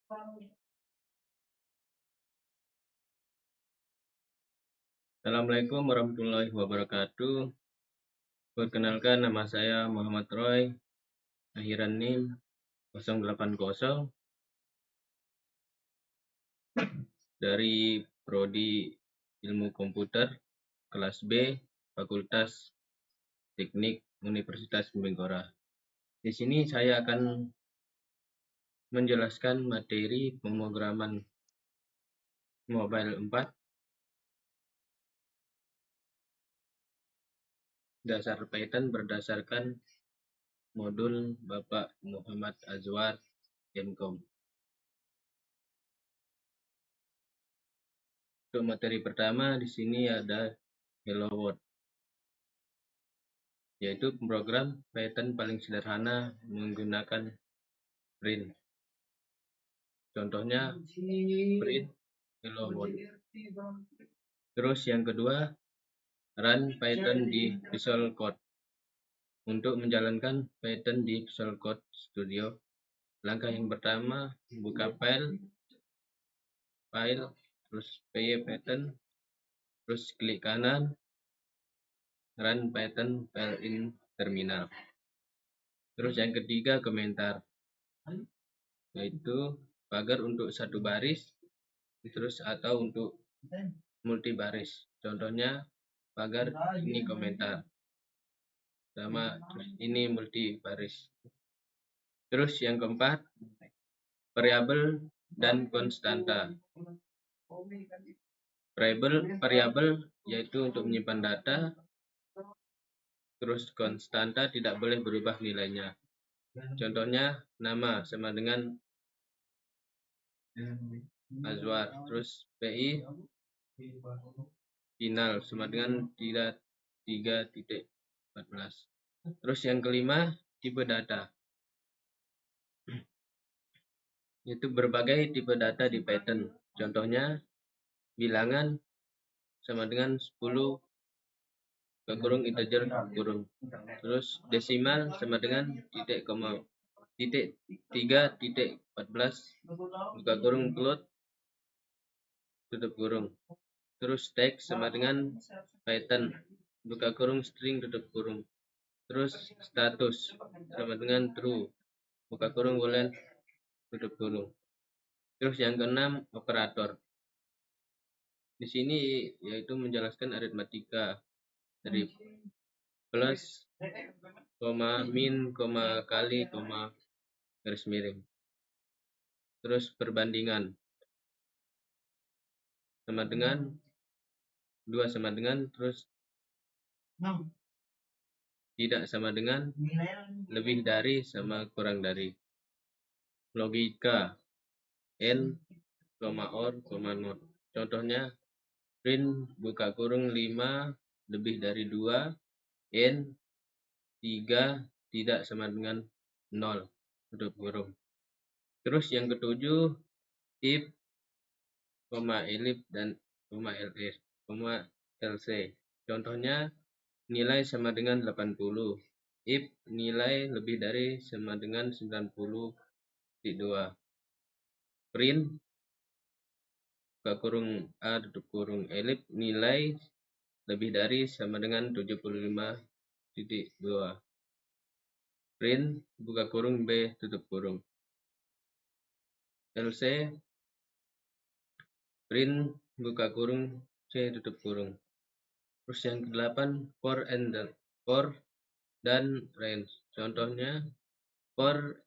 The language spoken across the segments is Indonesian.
Assalamualaikum warahmatullahi wabarakatuh. Perkenalkan, nama saya Muhammad Roy, akhiran NIM 080 dari Prodi Ilmu Komputer kelas B, Fakultas Teknik Universitas Bintang. Di sini saya akan menjelaskan materi pemrograman Mobile 4 dasar Python berdasarkan modul Bapak Muhammad Azwar MCOM. Untuk materi pertama di sini ada Hello World, yaitu program Python paling sederhana menggunakan print. Contohnya print Hello World. Terus yang kedua, run Python di Visual Code. Untuk menjalankan Python di Visual Code Studio, langkah yang pertama, buka file, terus Python, terus klik kanan, run Python file in terminal. Terus yang ketiga, komentar, yaitu pagar untuk satu baris, terus atau untuk multi baris. Contohnya pagar ini komentar, sama terus ini multi baris. Terus yang keempat, variabel dan konstanta. Variabel yaitu untuk menyimpan data, terus konstanta tidak boleh berubah nilainya. Contohnya nama sama dengan Azwar, terus PI final sama dengan 3.14. Terus yang kelima, tipe data, yaitu berbagai tipe data di Python. Contohnya bilangan sama dengan 10 kurung integer kurung. Terus desimal sama dengan titik 3.14 buka kurung float tutup kurung. Terus teks sama dengan Python buka kurung string tutup kurung. Terus status sama dengan true buka kurung boolean tutup kurung. Terus yang keenam, operator. Di sini yaitu menjelaskan aritmatika dari plus, koma, min, koma, kali, koma, garis miring. Terus perbandingan sama dengan 2 sama dengan, terus tidak sama dengan, lebih dari, sama kurang dari. Logika n, or, not. Contohnya print buka kurung 5 lebih dari 2, n 3 tidak sama dengan 0 tutup kurung. Terus yang ketujuh, if, elif dan ls, lc. Contohnya nilai sama dengan 80, if nilai lebih dari sama dengan 90.2. Print buka kurung a tutup kurung elif nilai lebih dari sama dengan 75.2. Print buka kurung b tutup kurung lc, print buka kurung c tutup kurung. Terus yang ke-8, for dan range. Contohnya for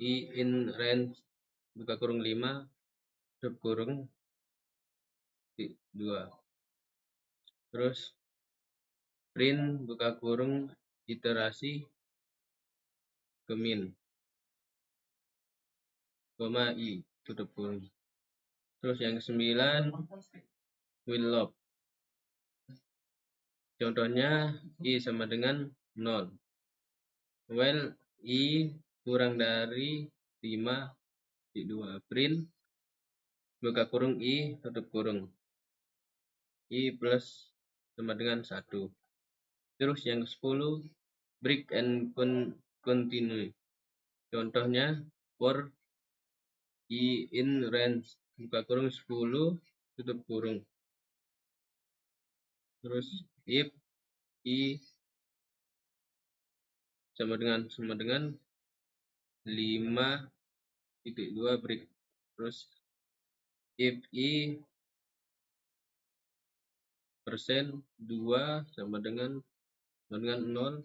i in range buka kurung 5 tutup kurung 2. Terus print buka kurung iterasi ke min, koma i tutup kurung. Terus yang ke-9, will log. Contohnya i sama dengan 0. While i kurang dari 5.2. Print buka kurung i tutup kurung i plus sama dengan 1. Terus yang ke-10, break and continue. Contohnya for i in range buka kurung 10 tutup kurung. Terus if i sama dengan 5.2 break. Terus if i persen 2 sama dengan 0.2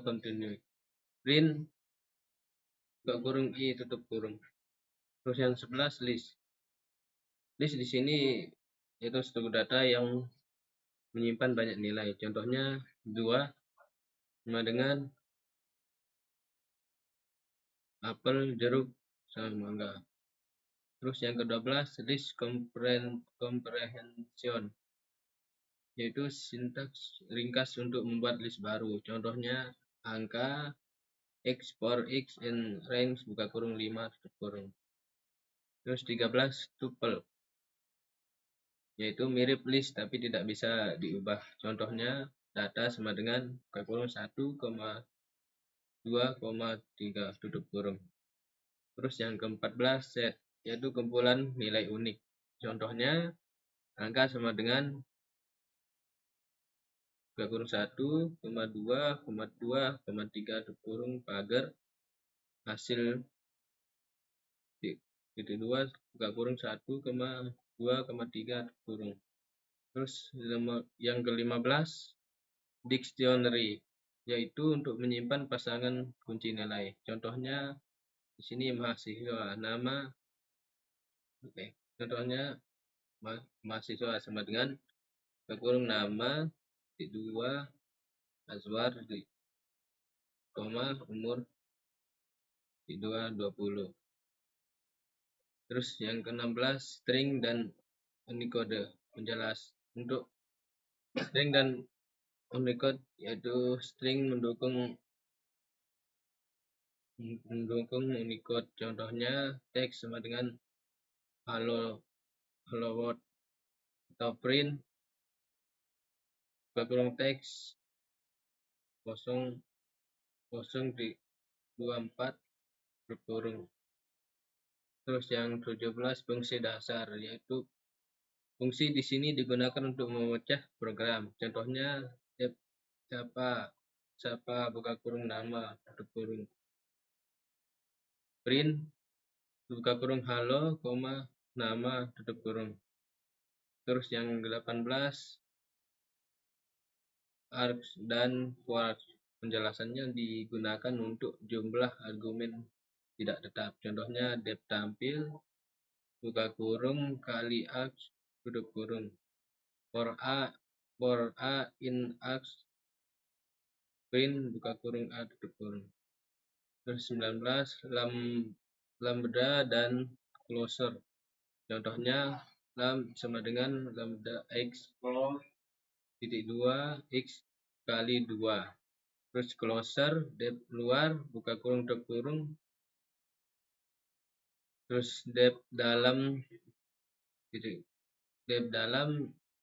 continue. Print buka kurung i tutup kurung. Terus yang 11 list. List di sini yaitu struktur data yang menyimpan banyak nilai. Contohnya 2 sama dengan apel, jeruk, sama mangga. Terus yang ke-12 list comprehension, yaitu sintaks ringkas untuk membuat list baru. Contohnya angka x for x in range buka kurung 5 tutup kurung. Terus 13 tuple, yaitu mirip list tapi tidak bisa diubah. Contohnya data sama dengan buka kurung 1,2,3 tutup kurung. Terus yang ke-14 set, yaitu kumpulan nilai unik. Contohnya angka sama dengan buka kurung 1,2,2,3 tutup kurung pagar hasil titik 2 buka kurung 1,2,3 tutup kurung. Terus yang ke-15 dictionary, yaitu untuk menyimpan pasangan kunci nilai. Contohnya di sini mahasiswa, nama, contohnya mahasiswa sama dengan buka kurung nama titik 2 Azwar umur titik 2 20. Terus yang ke-16 string dan Unicode menjelas. Untuk string dan Unicode, yaitu string mendukung Unicode. Contohnya teks sama dengan hello world, atau print buka kurung teks 0,024 tutup kurung. Terus yang 17 fungsi dasar, yaitu fungsi di sini digunakan untuk memecah program. Contohnya siapa buka kurung nama tutup kurung. Print buka kurung halo, nama tutup kurung. Terus yang 18 args dan quarks, penjelasannya digunakan untuk jumlah argumen tidak tetap. Contohnya dep tampil buka kurung kali args tutup kurung. For a in args print buka kurung a tutup kurung. Terus 19 lambda dan closure. Contohnya lam sama dengan lambda x titik 2 x kali 2. Terus closure dep luar buka kurung tutup kurung. Terus dep dalam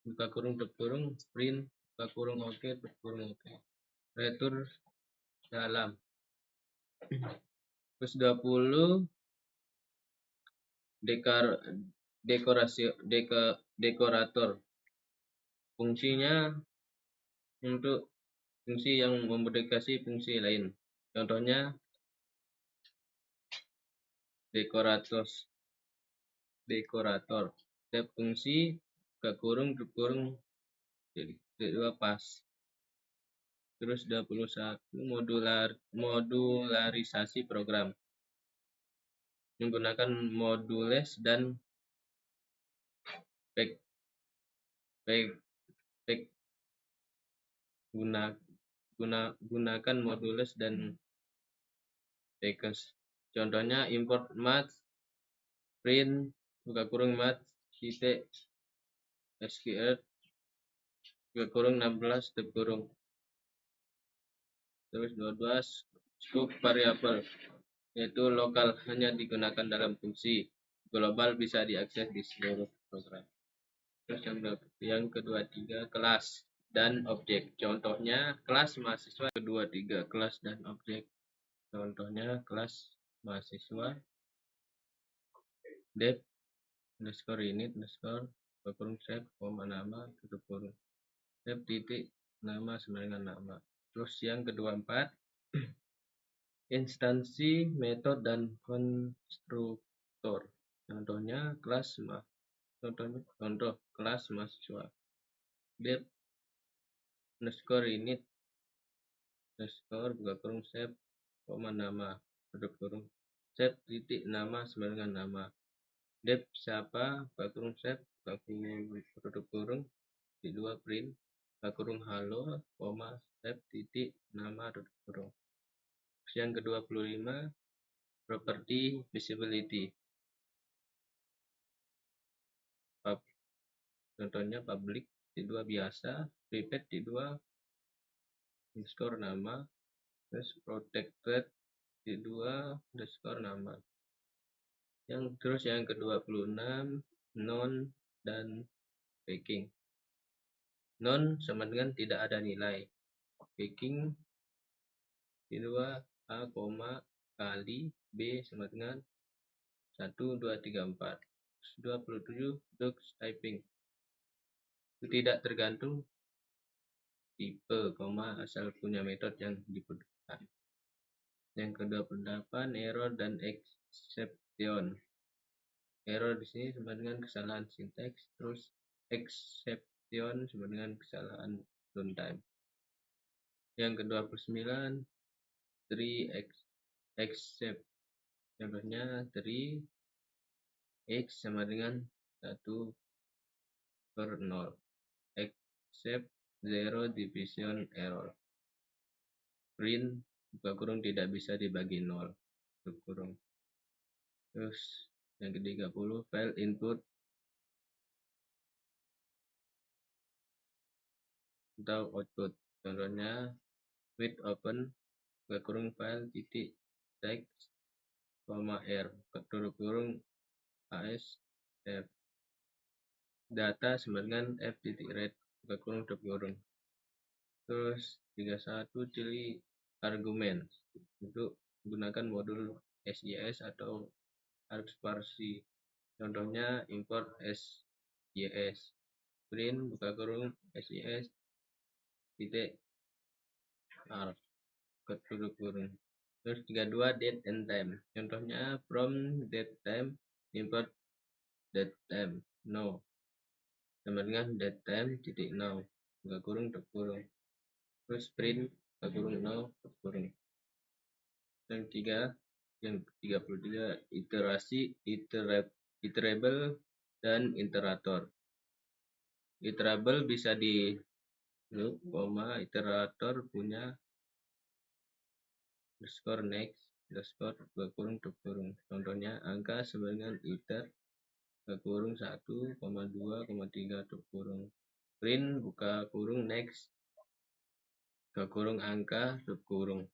buka kurung tutup kurung, print buka kurung oke tutup kurung oke. Retur dalam. Terus 20 dekorator. Fungsinya untuk fungsi yang memodifikasi fungsi lain. Contohnya dekorator. Setiap fungsi buka kurung tutup kurung titik 2 pas. Terus 21 modularisasi program, menggunakan modules dan gunakan modules dan package. Contohnya import math print buka kurung math titik sqr buka kurung 16 tutup kurung. Terus 12 scope variable, yaitu lokal, hanya digunakan dalam fungsi. Global bisa diakses di seluruh program. Terus yang kedua 3 kelas dan objek. Contohnya kelas mahasiswa. Kedua 3 kelas dan objek. Contohnya kelas mahasiswa, dep underscore init underscore buka kurung sep koma nama tutup kurung sep titik nama sama dengan nama. Terus yang kedua 4 instansi metode dan konstruktor. Contohnya contoh kelas mahasiswa. Dep underscore init underscore buka kurung sep koma nama tutup kurung sep titik nama sama dengan nama. Dep siapa buka kurung sep buka kurung tutup kurung di 2 print buka kurung halo koma sep titik nama tutup kurung. Yang ke-25 property visibility. Contohnya public di 2 biasa, private di 2 underscore nama, terus protected di 2 underscore nama. Terus yang ke-26 non dan packing. Non sama dengan tidak ada nilai. Packing di 2 A, kali B sama dengan 1, 2, 3, 4. 27 Dux typing. Itu tidak tergantung tipe, asal punya metode yang dibutuhkan. Yang ke-28 error dan exception. Error di sini sama dengan kesalahan sinteks, terus exception sama dengan kesalahan runtime. Yang ke-29 tree except. Contohnya tree x sama dengan 1 per 0. Except 0 division error. Print buka kurung tidak bisa dibagi 0 tutup kurung. Terus yang ke-30 file input atau output. Contohnya with open buka kurung file titik text r tutup kurung asf data sama dengan f titik read buka kurung tutup kurung. Terus 31 ciri argumen untuk menggunakan modul SJS atau argsparse. Contohnya import SJS, print buka kurung SJS titik arg tutup kurung. Terus 32 date and time. Contohnya from date time import date time no sama dengan date time titik now buka kurung tutup kurung. Terus print buka kurung no tutup kurung. Yang 33 iterasi iterable dan iterator. Iterable bisa di loop, iterator punya underscore next underscore buka kurung tutup kurung. Contohnya angka sama dengan iter buka kurung 1, 2, 3 tutup kurung. Print buka kurung next buka kurung angka tutup kurung.